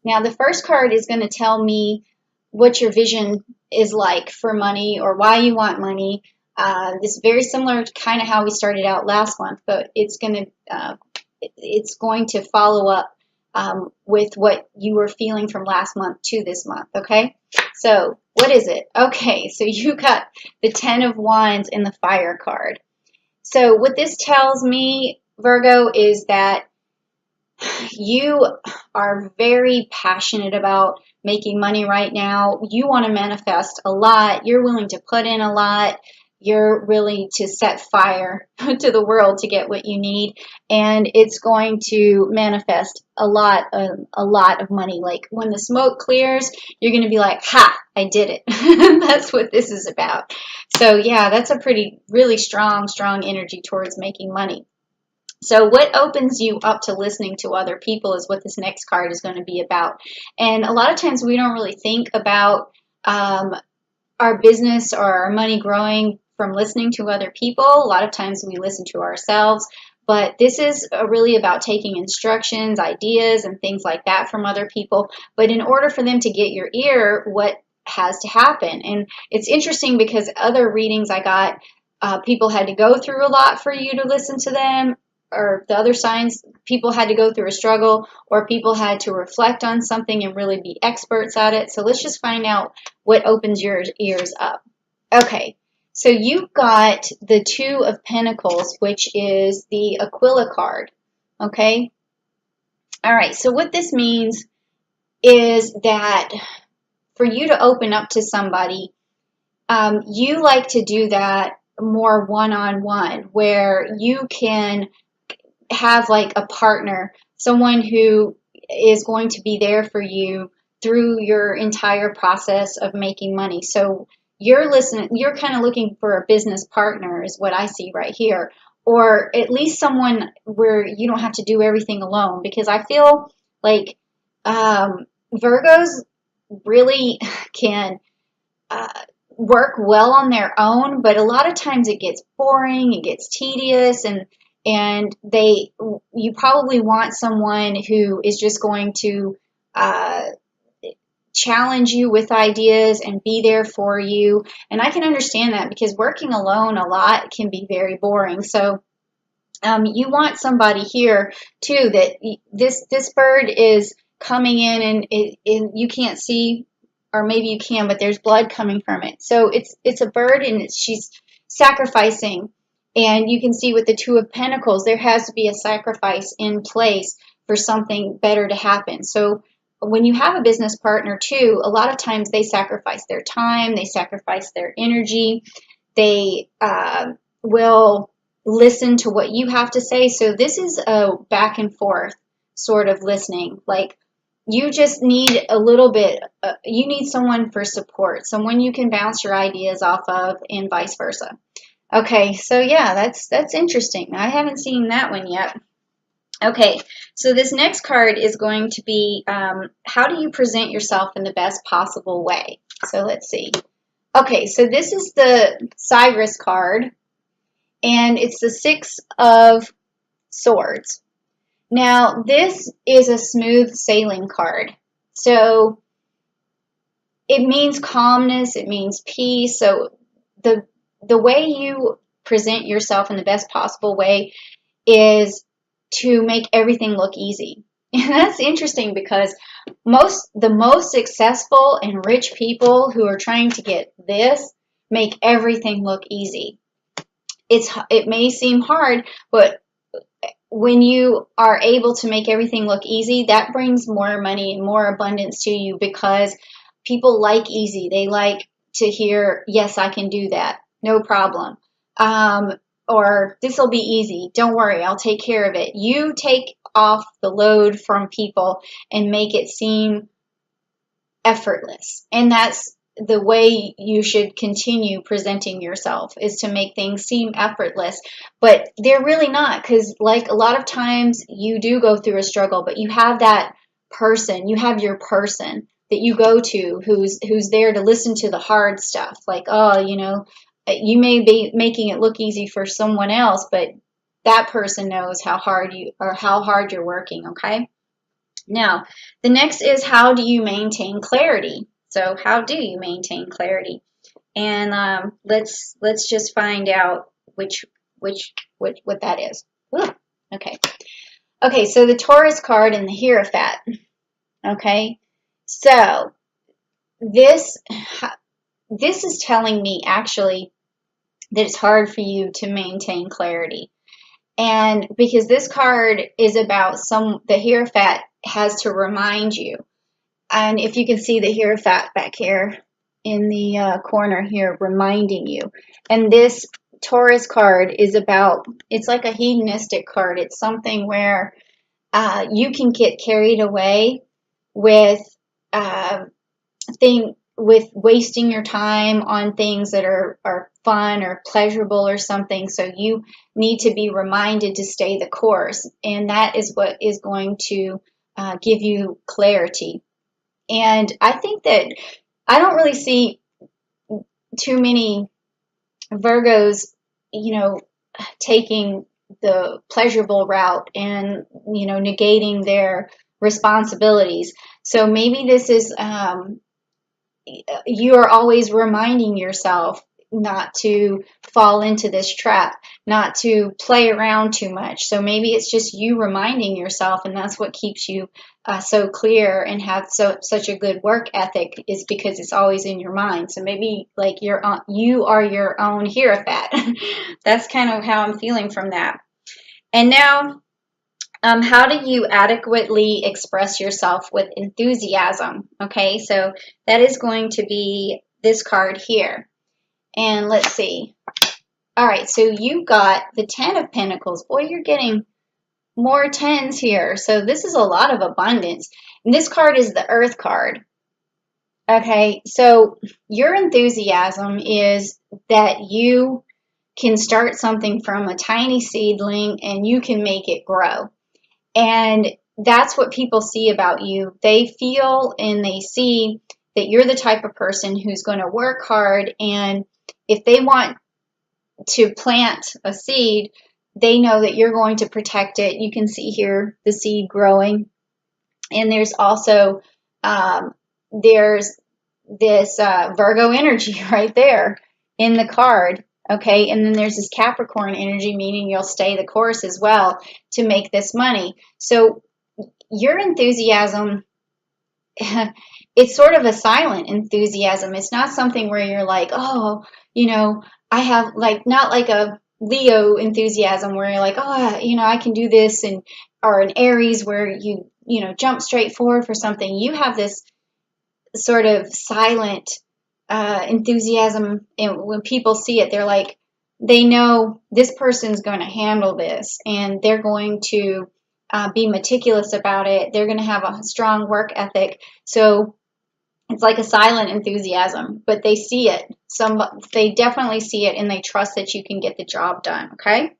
Now, the first card is going to tell me what your vision is like for money or why you want money. This is very similar to kind of how we started out last month, but it's going to follow up with what you were feeling from last month to this month, okay? So what is it? Okay, so you got the Ten of Wands in the Fire card. So what this tells me, Virgo, is that you are very passionate about making money right now. You want to manifest a lot. You're willing to put in a lot. You're willing to set fire to the world to get what you need, and it's going to manifest a lot of money. Like when the smoke clears, you're going to be like, "Ha, I did it." That's what this is about. So yeah, that's a really strong energy towards making money. So what opens you up to listening to other people is what this next card is going to be about. And a lot of times we don't really think about our business or our money growing from listening to other people. A lot of times we listen to ourselves, but this is really about taking instructions, ideas, and things like that from other people. But in order for them to get your ear, what has to happen? And it's interesting because other readings I got, people had to go through a lot for you to listen to them, or the other signs, people had to go through a struggle, or people had to reflect on something and really be experts at it. So let's just find out what opens your ears up. Okay, so you got the Two of Pentacles, which is the Aquila card. Okay, all right, so what this means is that for you to open up to somebody, you like to do that more one-on-one, where you can have like a partner, someone who is going to be there for you through your entire process of making money. So you're kind of looking for a business partner is what I see right here, or at least someone where you don't have to do everything alone, because I feel like Virgos really can work well on their own, but a lot of times it gets boring, it gets tedious, and you probably want someone who is just going to challenge you with ideas and be there for you. And I can understand that, because working alone a lot can be very boring. So you want somebody here too, that this bird is coming in, and you can't see, or maybe you can, but there's blood coming from it. So it's a bird, and she's sacrificing. And you can see with the Two of Pentacles, there has to be a sacrifice in place for something better to happen. So when you have a business partner too, a lot of times they sacrifice their time, they sacrifice their energy, they will listen to what you have to say. So this is a back and forth sort of listening. Like, you just need a little bit, you need someone for support, someone you can bounce your ideas off of, and vice versa. Okay, so yeah, that's interesting. I haven't seen that one yet. Okay, so this next card is going to be how do you present yourself in the best possible way? So let's see. Okay, so this is the Cyrus card, and it's the Six of Swords. Now, this is a smooth sailing card. So it means calmness, it means peace. So the way you present yourself in the best possible way is to make everything look easy. And that's interesting, because the most successful and rich people who are trying to get this make everything look easy. It may seem hard, but when you are able to make everything look easy, that brings more money and more abundance to you, because people like easy. They like to hear, yes, I can do that. No problem. Or this will be easy. Don't worry, I'll take care of it. You take off the load from people and make it seem effortless. And that's the way you should continue presenting yourself, is to make things seem effortless. But they're really not, because like a lot of times you do go through a struggle, but you have that person, you have your person that you go to who's there to listen to the hard stuff. Like, oh, you may be making it look easy for someone else, but that person knows how hard you're working, okay? Now, the next is, how do you maintain clarity? So how do you maintain clarity? And let's just find out what that is. Ooh, okay. Okay, so the Taurus card and the Hierophant. Okay, so this is telling me actually that it's hard for you to maintain clarity. And because this card is about the Hierophant has to remind you. And if you can see the Hierophant back here in the corner here, reminding you. And this Taurus card is about, it's like a hedonistic card. It's something where you can get carried away with with wasting your time on things that are fun or pleasurable or something. So you need to be reminded to stay the course. And that is what is going to give you clarity. And I think that I don't really see too many Virgos, taking the pleasurable route and, negating their responsibilities. So maybe this is, you are always reminding yourself not to fall into this trap, not to play around too much. So maybe it's just you reminding yourself, and that's what keeps you so clear and have such a good work ethic, is because it's always in your mind. So maybe like you are your own Hierophant. That's kind of how I'm feeling from that. And now, how do you adequately express yourself with enthusiasm? Okay, so that is going to be this card here. And let's see. All right, so you got the 10 of Pentacles. Boy, you're getting more 10s here. So this is a lot of abundance. And this card is the Earth card. Okay, so your enthusiasm is that you can start something from a tiny seedling and you can make it grow. And that's what people see about you. They feel and they see that you're the type of person who's going to work hard, and if they want to plant a seed, they know that you're going to protect it. You can see here the seed growing. And there's also there's this Virgo energy right there in the card. Okay, and then there's this Capricorn energy, meaning you'll stay the course as well to make this money. So your enthusiasm, it's sort of a silent enthusiasm. It's not something where you're like, oh, I have not like a Leo enthusiasm where you're like, oh, I can do this, and or an Aries where you jump straight forward for something. You have this sort of silent enthusiasm, and when people see it, they're like, they know this person's going to handle this, and they're going to be meticulous about it. They're going to have a strong work ethic. So it's like a silent enthusiasm, but they see it. They definitely see it, and they trust that you can get the job done. Okay,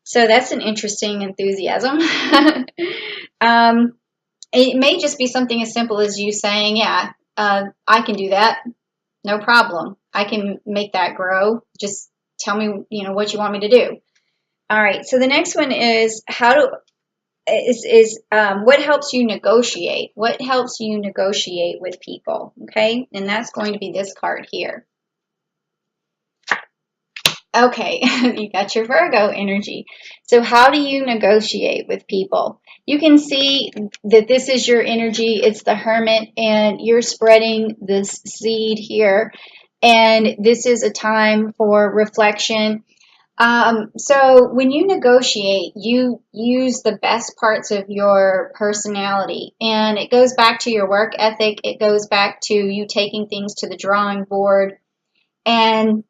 so that's an interesting enthusiasm. It may just be something as simple as you saying, yeah, I can do that. No problem. I can make that grow. Just tell me, what you want me to do. All right. So the next one is what helps you negotiate? What helps you negotiate with people? Okay. And that's going to be this card here. Okay, you got your Virgo energy. So how do you negotiate with people? You can see that this is your energy. It's the Hermit, and you're spreading this seed here. And this is a time for reflection. So when you negotiate, you use the best parts of your personality. And it goes back to your work ethic. It goes back to you taking things to the drawing board and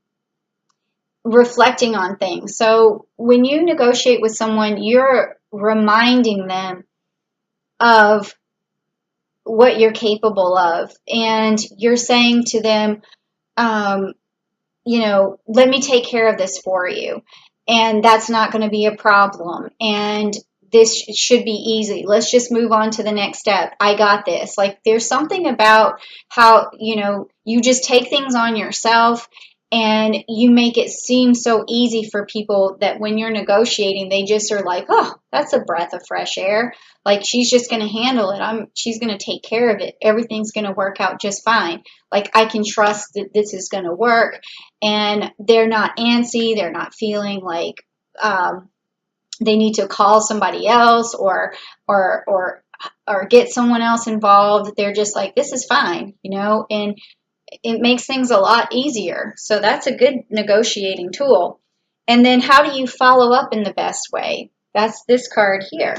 reflecting on things. So when you negotiate with someone, you're reminding them of what you're capable of, and you're saying to them, let me take care of this for you, and that's not going to be a problem, and this should be easy. Let's just move on to the next step. I got this. Like, there's something about how you just take things on yourself, and you make it seem so easy for people that when you're negotiating, they just are like, oh, that's a breath of fresh air. Like, she's just going to handle it. She's going to take care of it. Everything's going to work out just fine. Like, I can trust that this is going to work. And they're not antsy. They're not feeling like they need to call somebody else or get someone else involved. They're just like, this is fine, and it makes things a lot easier. So that's a good negotiating tool. And then how do you follow up in the best way? That's this card here.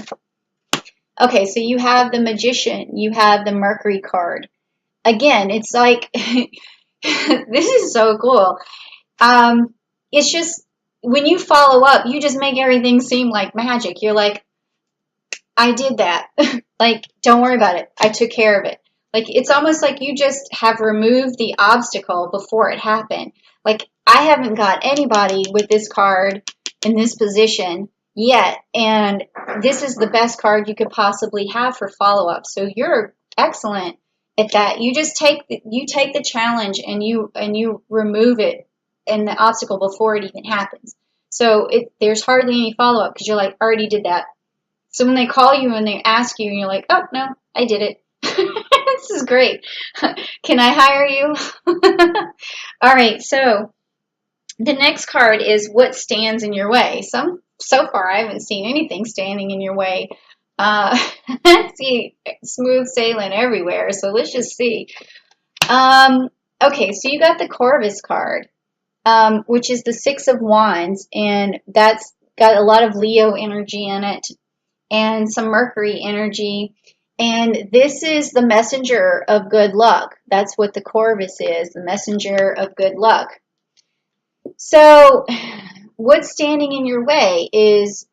Okay, so you have the Magician, you have the Mercury card. Again, it's like, this is so cool. It's just, when you follow up, you just make everything seem like magic. You're like, I did that. Like, don't worry about it. I took care of it. Like, it's almost like you just have removed the obstacle before it happened. Like, I haven't got anybody with this card in this position yet, and this is the best card you could possibly have for follow-up. So you're excellent at that. You just take the challenge and you remove it and the obstacle before it even happens. So there's hardly any follow-up because you're like, I already did that. So when they call you and they ask you, and you're like, oh, no, I did it. This is great. Can I hire you? All right, so the next card is what stands in your way. So far, I haven't seen anything standing in your way. I see smooth sailing everywhere, so let's just see. Okay, so you got the Corvus card, which is the Six of Wands, and that's got a lot of Leo energy in it and some Mercury energy. And this is the messenger of good luck. That's what the Corvus is, the messenger of good luck. So what's standing in your way is,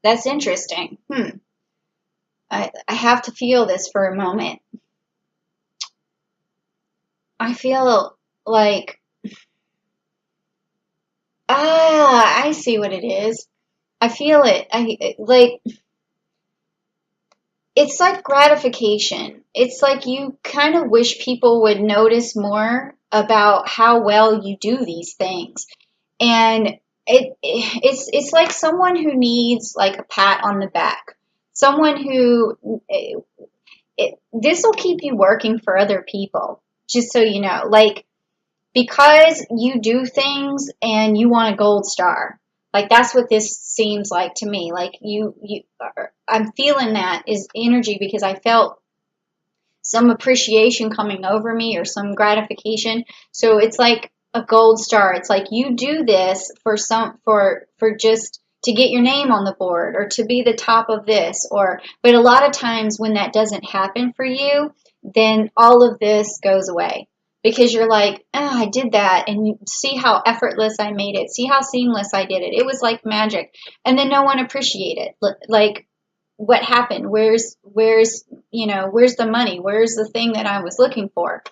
that's interesting. I have to feel this for a moment. I feel like, I see what it is. I feel it. It's like gratification. It's like you kind of wish people would notice more about how well you do these things. And it's like someone who needs like a pat on the back. Someone who, this will keep you working for other people, just so you know. Like, because you do things and you want a gold star. Like, that's what this seems like to me. Like, I'm feeling that is energy because I felt some appreciation coming over me or some gratification. So it's like a gold star. It's like you do this for just to get your name on the board or to be the top of this, but a lot of times when that doesn't happen for you, then all of this goes away. Because you're like, oh, I did that, and you see how effortless I made it. See how seamless I did it. It was like magic. And then no one appreciated it. Like, what happened? Where's the money? Where's the thing that I was looking for?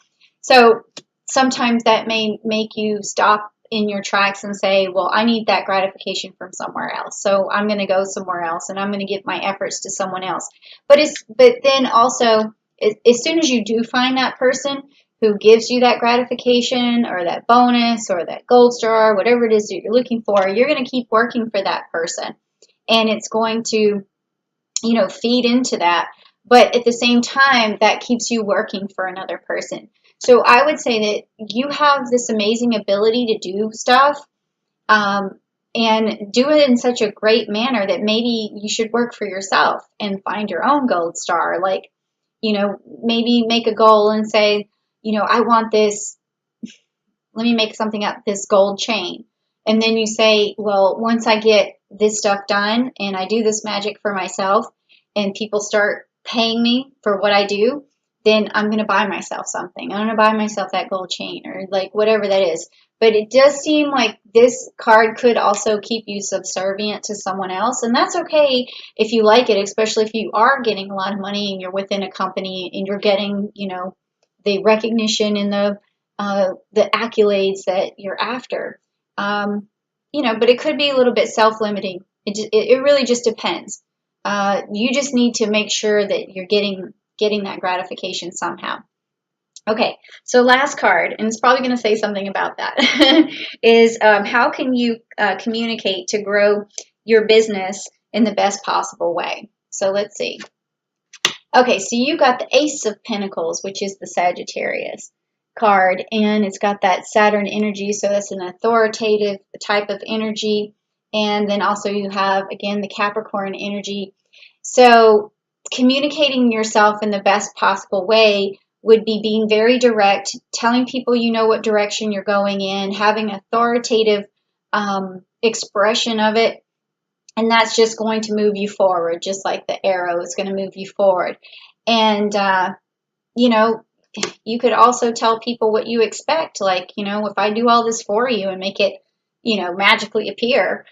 So sometimes that may make you stop in your tracks and say, well, I need that gratification from somewhere else. So I'm going to go somewhere else, and I'm going to give my efforts to someone else. But then also, as soon as you do find that person who gives you that gratification or that bonus or that gold star, whatever it is that you're looking for, you're going to keep working for that person. And it's going to, feed into that. But at the same time, that keeps you working for another person. So I would say that you have this amazing ability to do stuff and do it in such a great manner that maybe you should work for yourself and find your own gold star. Like, maybe make a goal and say, I want this, let me make something up, this gold chain. And then you say, well, once I get this stuff done and I do this magic for myself and people start paying me for what I do, then I'm going to buy myself something. I'm going to buy myself that gold chain or like whatever that is. But it does seem like this card could also keep you subservient to someone else. And that's okay if you like it, especially if you are getting a lot of money and you're within a company and you're getting, the recognition and the accolades that you're after. But it could be a little bit self-limiting. It really just depends. You just need to make sure that you're getting that gratification somehow. Okay, so last card, and it's probably going to say something about that, is how can you communicate to grow your business in the best possible way? So let's see. Okay, so you got the Ace of Pentacles, which is the Sagittarius card, and it's got that Saturn energy, so that's an authoritative type of energy. And then also you have, again, the Capricorn energy. So communicating yourself in the best possible way would be being very direct, telling people you know what direction you're going in, having authoritative expression of it, and that's just going to move you forward, just like the arrow is going to move you forward. And, you know, you could also tell people what you expect. Like, you know, if I do all this for you and make it, you know, magically appear,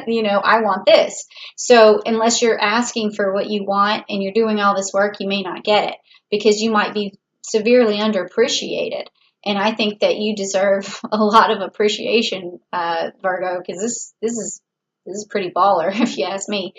you know, I want this. So unless you're asking for what you want and you're doing all this work, you may not get it because you might be severely underappreciated. And I think that you deserve a lot of appreciation, Virgo, because this is pretty baller, if you ask me.